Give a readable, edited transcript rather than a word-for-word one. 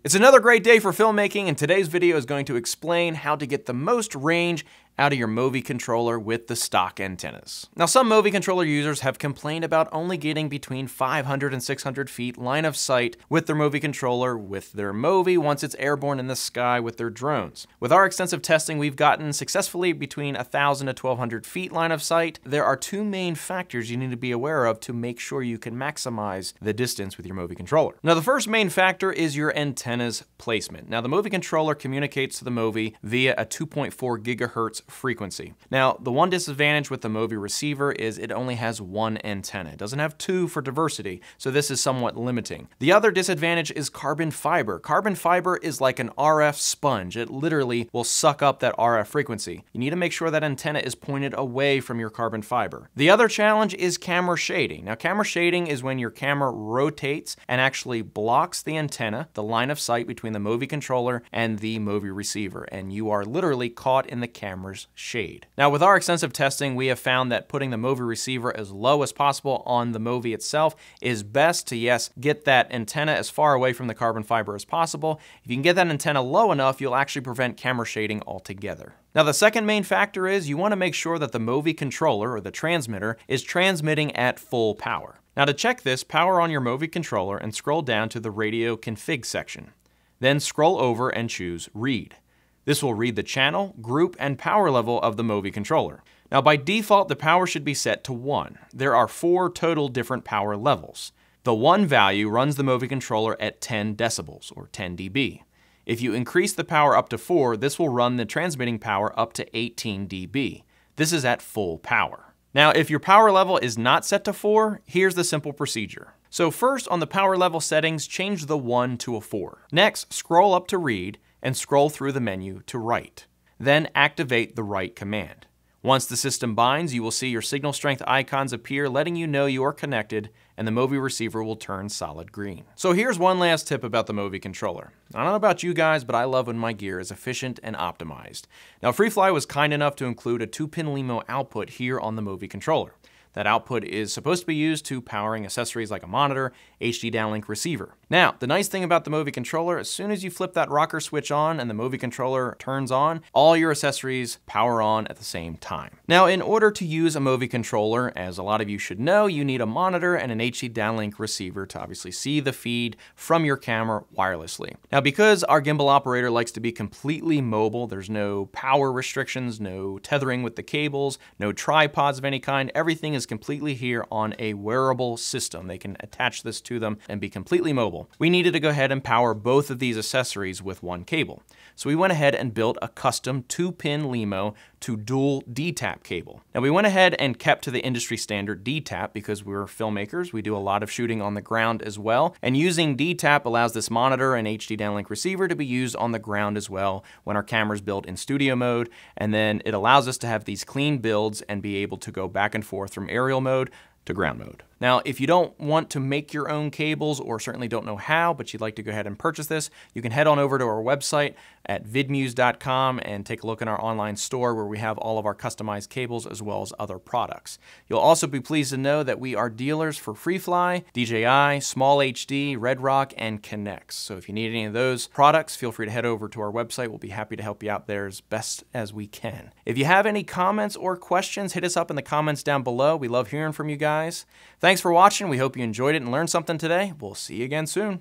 It's another great day for filmmaking, and today's video is going to explain how to get the most range out of your MoVI controller with the stock antennas. Now, some MoVI controller users have complained about only getting between 500 and 600 feet line of sight with their MoVI controller with their MoVI once it's airborne in the sky with their drones. With our extensive testing, we've gotten successfully between 1,000 to 1,200 feet line of sight. There are two main factors you need to be aware of to make sure you can maximize the distance with your MoVI controller. Now, the first main factor is your antenna's placement. Now, the MoVI controller communicates to the MoVI via a 2.4 gigahertz frequency. Now, the one disadvantage with the MoVI receiver is it only has one antenna. It doesn't have two for diversity, so this is somewhat limiting. The other disadvantage is carbon fiber. Carbon fiber is like an RF sponge. It literally will suck up that RF frequency. You need to make sure that antenna is pointed away from your carbon fiber. The other challenge is camera shading. Now, camera shading is when your camera rotates and actually blocks the antenna, the line of sight between the MoVI controller and the MoVI receiver, and you are literally caught in the camera's shade. Now, with our extensive testing, we have found that putting the MoVI receiver as low as possible on the MoVI itself is best to, yes, get that antenna as far away from the carbon fiber as possible. If you can get that antenna low enough, you'll actually prevent camera shading altogether. Now, the second main factor is you want to make sure that the MoVI controller, or the transmitter, is transmitting at full power. Now, to check this, power on your MoVI controller and scroll down to the radio config section. Then scroll over and choose read. This will read the channel, group, and power level of the MoVI controller. Now, by default, the power should be set to 1. There are 4 total different power levels. The 1 value runs the MoVI controller at 10 decibels, or 10 dB. If you increase the power up to 4, this will run the transmitting power up to 18 dB. This is at full power. Now, if your power level is not set to 4, here's the simple procedure. So first, on the power level settings, change the 1 to a 4. Next, scroll up to read, and scroll through the menu to write. Then activate the write command. Once the system binds, you will see your signal strength icons appear, letting you know you are connected, and the MoVI receiver will turn solid green. So here's one last tip about the MoVI controller. I don't know about you guys, but I love when my gear is efficient and optimized. Now, freefly was kind enough to include a 2-pin LEMO output here on the MoVI controller. That output is supposed to be used to powering accessories like a monitor, HD downlink receiver. Now, the nice thing about the MoVI controller, as soon as you flip that rocker switch on and the MoVI controller turns on, all your accessories power on at the same time. Now, in order to use a MoVI controller, as a lot of you should know, you need a monitor and an HD downlink receiver to obviously see the feed from your camera wirelessly. Now, because our gimbal operator likes to be completely mobile, there's no power restrictions, no tethering with the cables, no tripods of any kind, everything is completely here on a wearable system. They can attach this to them and be completely mobile. We needed to go ahead and power both of these accessories with one cable. So we went ahead and built a custom 2-pin LEMO to dual D-tap cable. Now, we went ahead and kept to the industry standard D-tap because we're filmmakers. We do a lot of shooting on the ground as well. And using D-tap allows this monitor and HD downlink receiver to be used on the ground as well when our camera's built in studio mode. And then it allows us to have these clean builds and be able to go back and forth from aerial mode to ground mode. Now, if you don't want to make your own cables, or certainly don't know how, but you'd like to go ahead and purchase this, you can head on over to our website at vidmuse.com and take a look in our online store where we have all of our customized cables as well as other products. You'll also be pleased to know that we are dealers for freefly, DJI, Small HD, Red Rock, and Kinex. So if you need any of those products, feel free to head over to our website. We'll be happy to help you out there as best as we can. If you have any comments or questions, hit us up in the comments down below. We love hearing from you guys. Thanks for watching. We hope you enjoyed it and learned something today. We'll see you again soon.